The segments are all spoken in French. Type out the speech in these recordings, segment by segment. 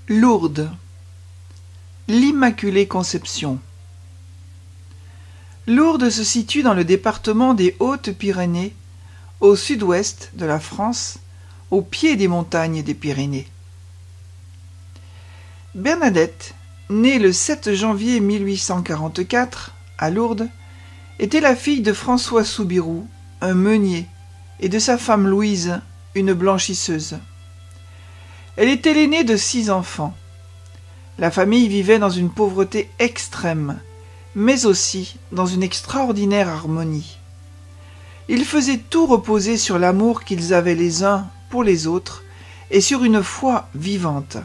Lourdes, l'Immaculée Conception. Lourdes se situe dans le département des Hautes-Pyrénées, au sud-ouest de la France, au pied des montagnes des Pyrénées. Bernadette, née le 7 janvier 1844 à Lourdes, était la fille de François Soubirous, un meunier, et de sa femme Louise, une blanchisseuse. Elle était l'aînée de 6 enfants. La famille vivait dans une pauvreté extrême, mais aussi dans une extraordinaire harmonie. Ils faisaient tout reposer sur l'amour qu'ils avaient les uns pour les autres et sur une foi vivante.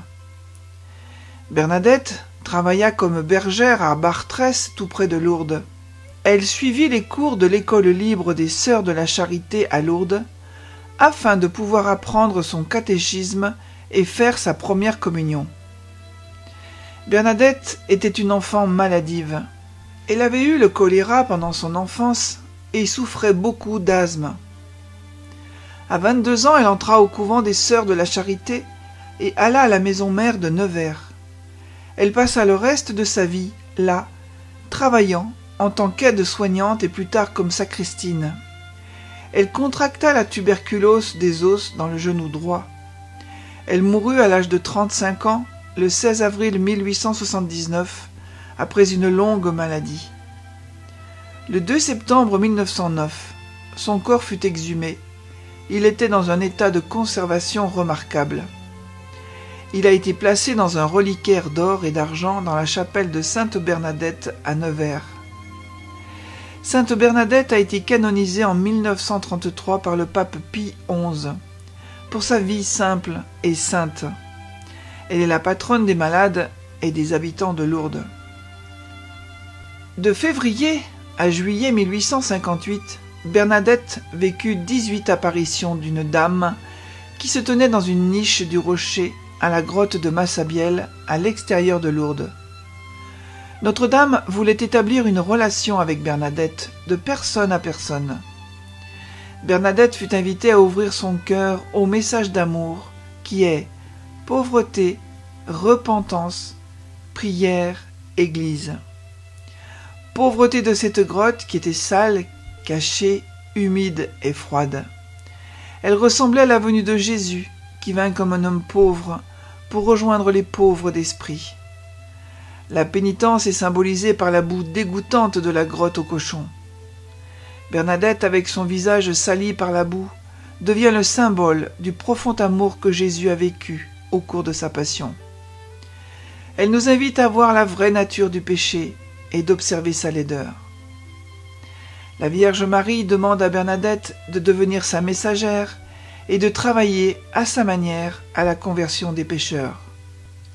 Bernadette travailla comme bergère à Bartrès, tout près de Lourdes. Elle suivit les cours de l'école libre des Sœurs de la Charité à Lourdes, afin de pouvoir apprendre son catéchisme et faire sa première communion. Bernadette était une enfant maladive. Elle avait eu le choléra pendant son enfance et souffrait beaucoup d'asthme. À 22 ans, elle entra au couvent des Sœurs de la Charité et alla à la maison mère de Nevers. Elle passa le reste de sa vie là, travaillant en tant qu'aide-soignante et plus tard comme sacristine. Elle contracta la tuberculose des os dans le genou droit. Elle mourut à l'âge de 35 ans, le 16 avril 1879, après une longue maladie. Le 2 septembre 1909, son corps fut exhumé. Il était dans un état de conservation remarquable. Il a été placé dans un reliquaire d'or et d'argent dans la chapelle de Sainte-Bernadette à Nevers. Sainte Bernadette a été canonisée en 1933 par le pape Pie XI pour sa vie simple et sainte. Elle est la patronne des malades et des habitants de Lourdes. De février à juillet 1858, Bernadette vécut 18 apparitions d'une dame qui se tenait dans une niche du rocher à la grotte de Massabielle, à l'extérieur de Lourdes. Notre-Dame voulait établir une relation avec Bernadette, de personne à personne. Bernadette fut invitée à ouvrir son cœur au message d'amour qui est pauvreté, repentance, prière, église. Pauvreté de cette grotte qui était sale, cachée, humide et froide. Elle ressemblait à la venue de Jésus qui vint comme un homme pauvre pour rejoindre les pauvres d'esprit. La pénitence est symbolisée par la boue dégoûtante de la grotte aux cochons. Bernadette, avec son visage sali par la boue, devient le symbole du profond amour que Jésus a vécu au cours de sa passion. Elle nous invite à voir la vraie nature du péché et d'observer sa laideur. La Vierge Marie demande à Bernadette de devenir sa messagère et de travailler à sa manière à la conversion des pécheurs.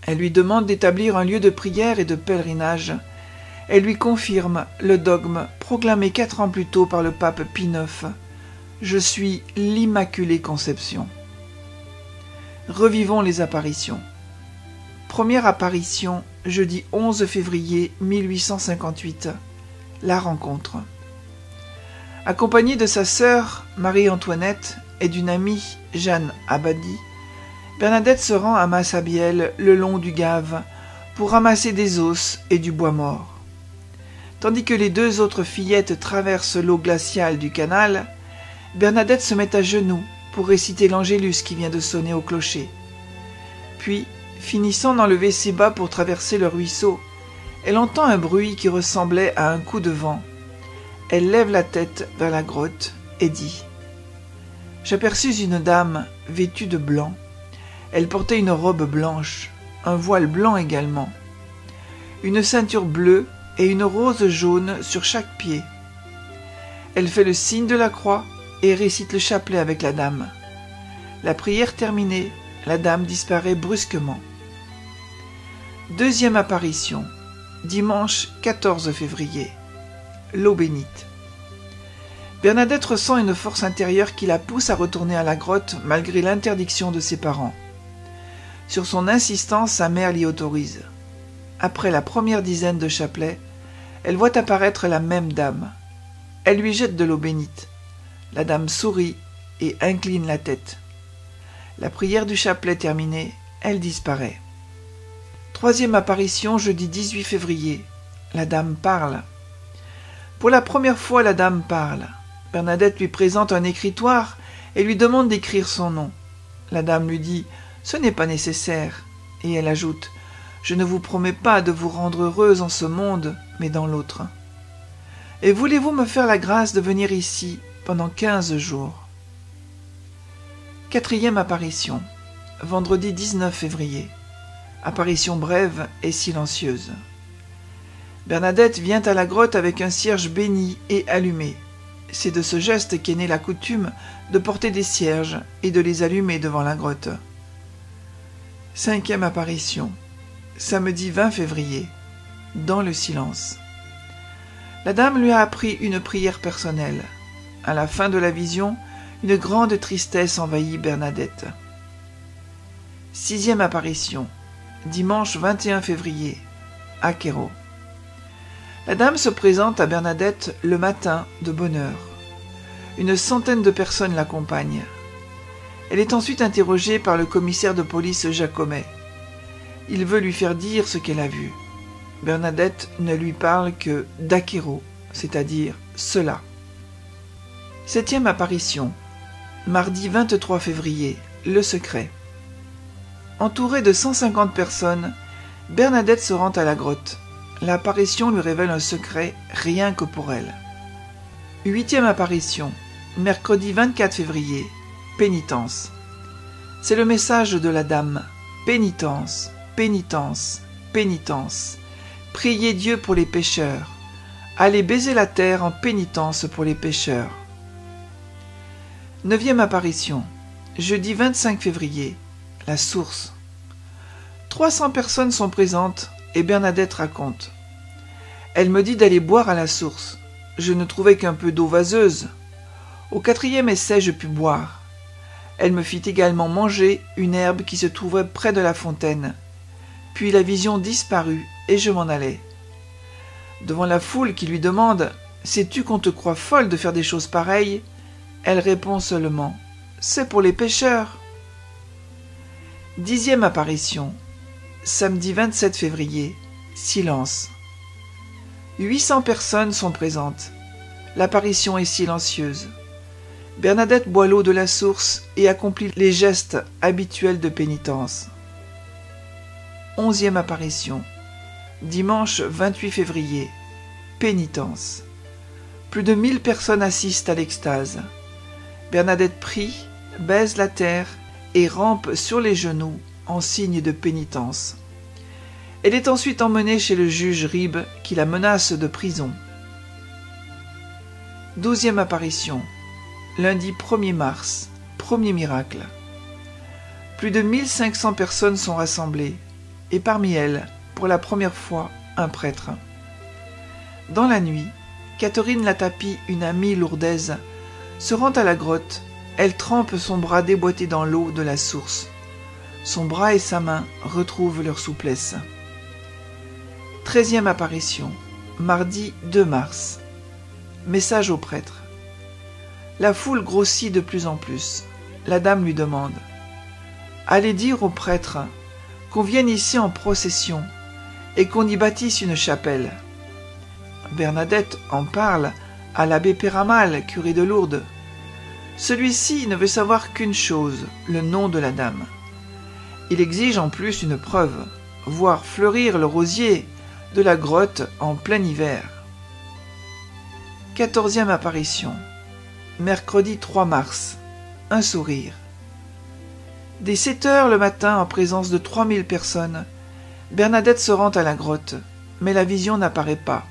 Elle lui demande d'établir un lieu de prière et de pèlerinage. Elle lui confirme le dogme proclamé 4 ans plus tôt par le pape Pie IX. Je suis l'Immaculée Conception. Revivons les apparitions. Première apparition, jeudi 11 février 1858. La rencontre. Accompagnée de sa sœur Marie-Antoinette et d'une amie Jeanne Abadie, Bernadette se rend à Massabielle le long du Gave pour ramasser des os et du bois mort. Tandis que les 2 autres fillettes traversent l'eau glaciale du canal, Bernadette se met à genoux pour réciter l'Angélus qui vient de sonner au clocher. Puis, finissant d'enlever ses bas pour traverser le ruisseau, elle entend un bruit qui ressemblait à un coup de vent. Elle lève la tête vers la grotte et dit « J'aperçus une dame vêtue de blanc. Elle portait une robe blanche, un voile blanc également, une ceinture bleue et une rose jaune sur chaque pied. Elle fait le signe de la croix et récite le chapelet avec la dame. La prière terminée, la dame disparaît brusquement. Deuxième apparition, dimanche 14 février. L'eau bénite. Bernadette ressent une force intérieure qui la pousse à retourner à la grotte malgré l'interdiction de ses parents. Sur son insistance, sa mère l'y autorise. Après la première dizaine de chapelets, elle voit apparaître la même dame. Elle lui jette de l'eau bénite. La dame sourit et incline la tête. La prière du chapelet terminée, elle disparaît. Troisième apparition, jeudi 18 février. La dame parle. Pour la première fois, la dame parle. Bernadette lui présente un écritoire et lui demande d'écrire son nom. La dame lui dit « Ce n'est pas nécessaire » et elle ajoute « Je ne vous promets pas de vous rendre heureuse en ce monde, mais dans l'autre. Et voulez-vous me faire la grâce de venir ici pendant 15 jours ?» Quatrième apparition, vendredi 19 février. Apparition brève et silencieuse. Bernadette vient à la grotte avec un cierge béni et allumé. C'est de ce geste qu'est née la coutume de porter des cierges et de les allumer devant la grotte. Cinquième apparition, samedi 20 février, dans le silence. La dame lui a appris une prière personnelle. À la fin de la vision, une grande tristesse envahit Bernadette. Sixième apparition, dimanche 21 février, à Quéro. La dame se présente à Bernadette le matin de bonne heure. Une centaine de personnes l'accompagnent. Elle est ensuite interrogée par le commissaire de police Jacomet. Il veut lui faire dire ce qu'elle a vu. Bernadette ne lui parle que d'Aquéro, c'est-à-dire cela. Septième apparition, mardi 23 février, le secret. Entourée de 150 personnes, Bernadette se rend à la grotte. L'apparition lui révèle un secret rien que pour elle. Huitième apparition, mercredi 24 février, pénitence. C'est le message de la dame. Pénitence, pénitence, pénitence. Priez Dieu pour les pécheurs. Allez baiser la terre en pénitence pour les pécheurs. Neuvième apparition, jeudi 25 février, la source. 300 personnes sont présentes et Bernadette raconte. Elle me dit d'aller boire à la source. Je ne trouvais qu'un peu d'eau vaseuse. Au 4e essai, je pus boire. Elle me fit également manger une herbe qui se trouvait près de la fontaine. Puis la vision disparut et je m'en allais. Devant la foule qui lui demande « Sais-tu qu'on te croit folle de faire des choses pareilles ?» Elle répond seulement « C'est pour les pécheurs !» 10e apparition, samedi 27 février, silence. 800 personnes sont présentes. L'apparition est silencieuse. Bernadette boit l'eau de la source et accomplit les gestes habituels de pénitence. 11e apparition, dimanche 28 février, pénitence. Plus de 1000 personnes assistent à l'extase. Bernadette prie, baise la terre et rampe sur les genoux en signe de pénitence. Elle est ensuite emmenée chez le juge Ribes qui la menace de prison. 12e apparition, lundi 1er mars, premier miracle. Plus de 1500 personnes sont rassemblées, et parmi elles, pour la première fois, un prêtre. Dans la nuit, Catherine Latapie, une amie lourdaise, se rend à la grotte. Elle trempe son bras déboîté dans l'eau de la source. Son bras et sa main retrouvent leur souplesse. 13e apparition, mardi 2 mars. Message au prêtre. La foule grossit de plus en plus. La dame lui demande « Allez dire au prêtre qu'on vienne ici en procession et qu'on y bâtisse une chapelle. » Bernadette en parle à l'abbé Péramal, curé de Lourdes. Celui-ci ne veut savoir qu'une chose, le nom de la dame. Il exige en plus une preuve, voir fleurir le rosier de la grotte en plein hiver. 14e apparition, mercredi 3 mars, un sourire. Dès 7 heures le matin, en présence de 3000 personnes, Bernadette se rend à la grotte, mais la vision n'apparaît pas.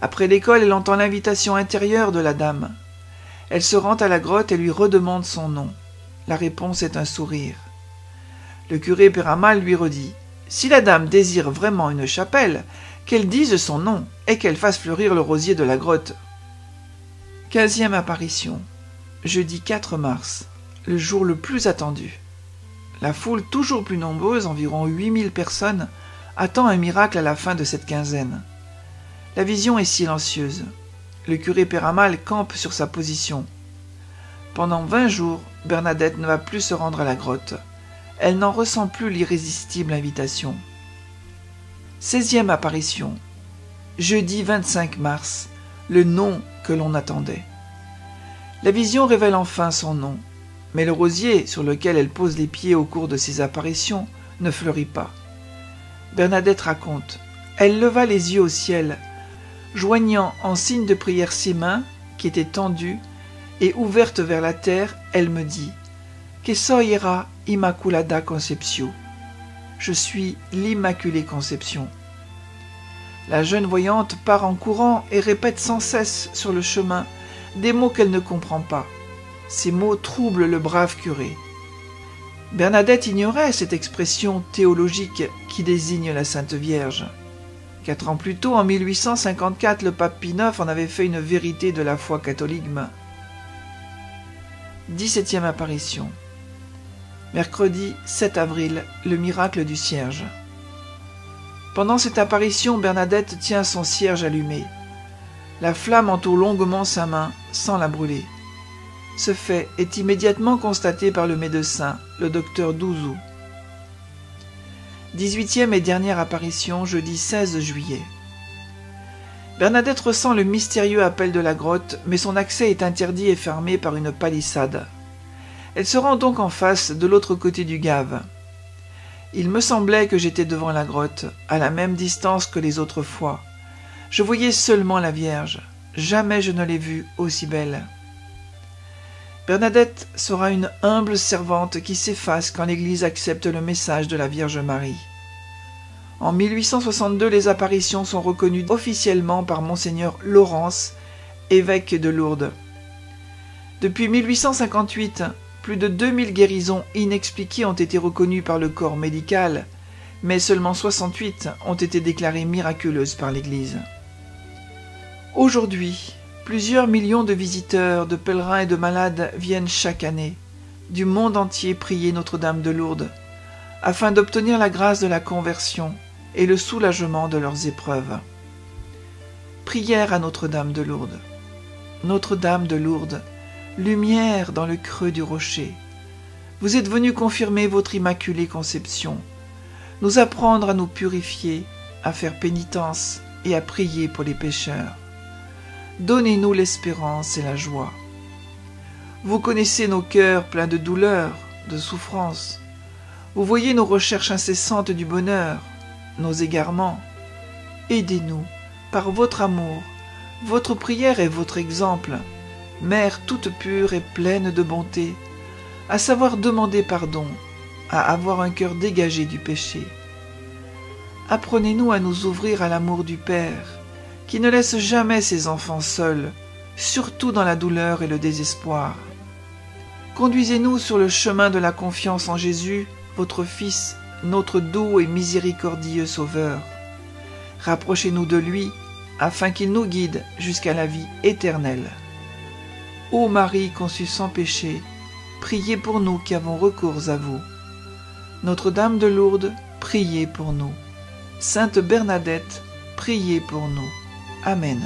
Après l'école, elle entend l'invitation intérieure de la dame. Elle se rend à la grotte et lui redemande son nom. La réponse est un sourire. Le curé Péramal lui redit « Si la dame désire vraiment une chapelle, qu'elle dise son nom et qu'elle fasse fleurir le rosier de la grotte. » 15e apparition, jeudi 4 mars, le jour le plus attendu. La foule, toujours plus nombreuse, environ 8000 personnes, attend un miracle à la fin de cette quinzaine. La vision est silencieuse. Le curé Péramal campe sur sa position. Pendant 20 jours, Bernadette ne va plus se rendre à la grotte. Elle n'en ressent plus l'irrésistible invitation. 16e apparition. Jeudi 25 mars, le nom que l'on attendait. La vision révèle enfin son nom, mais le rosier sur lequel elle pose les pieds au cours de ses apparitions ne fleurit pas. Bernadette raconte: elle leva les yeux au ciel, joignant en signe de prière ses mains qui étaient tendues et ouvertes vers la terre, elle me dit: Que soyera Immaculada Conceptio. Je suis l'Immaculée Conception. La jeune voyante part en courant et répète sans cesse sur le chemin des mots qu'elle ne comprend pas. Ces mots troublent le brave curé. Bernadette ignorait cette expression théologique qui désigne la Sainte Vierge. 4 ans plus tôt, en 1854, le pape Pie IX en avait fait une vérité de la foi catholique. 17e apparition. Mercredi 7 avril, le miracle du cierge. Pendant cette apparition, Bernadette tient son cierge allumé. La flamme entoure longuement sa main, sans la brûler. Ce fait est immédiatement constaté par le médecin, le docteur Douzou. 18e et dernière apparition, jeudi 16 juillet. Bernadette ressent le mystérieux appel de la grotte, mais son accès est interdit et fermé par une palissade. Elle se rend donc en face, de l'autre côté du Gave. Il me semblait que j'étais devant la grotte, à la même distance que les autres fois. Je voyais seulement la Vierge. Jamais je ne l'ai vue aussi belle. Bernadette sera une humble servante qui s'efface quand l'Église accepte le message de la Vierge Marie. En 1862, les apparitions sont reconnues officiellement par Monseigneur Laurence, évêque de Lourdes. Depuis 1858, plus de 2000 guérisons inexpliquées ont été reconnues par le corps médical, mais seulement 68 ont été déclarées miraculeuses par l'Église. Aujourd'hui, plusieurs millions de visiteurs, de pèlerins et de malades viennent chaque année, du monde entier, prier Notre-Dame de Lourdes, afin d'obtenir la grâce de la conversion et le soulagement de leurs épreuves. Prière à Notre-Dame de Lourdes. Notre-Dame de Lourdes, lumière dans le creux du rocher, vous êtes venue confirmer votre Immaculée Conception, nous apprendre à nous purifier, à faire pénitence et à prier pour les pécheurs. Donnez-nous l'espérance et la joie. Vous connaissez nos cœurs pleins de douleur, de souffrance. Vous voyez nos recherches incessantes du bonheur, nos égarements. Aidez-nous, par votre amour, votre prière et votre exemple, Mère toute pure et pleine de bonté, à savoir demander pardon, à avoir un cœur dégagé du péché. Apprenez-nous à nous ouvrir à l'amour du Père, qui ne laisse jamais ses enfants seuls, surtout dans la douleur et le désespoir. Conduisez-nous sur le chemin de la confiance en Jésus, votre Fils, notre doux et miséricordieux Sauveur. Rapprochez-nous de lui, afin qu'il nous guide jusqu'à la vie éternelle. Ô Marie conçue sans péché, priez pour nous qui avons recours à vous. Notre-Dame de Lourdes, priez pour nous. Sainte Bernadette, priez pour nous. Amen.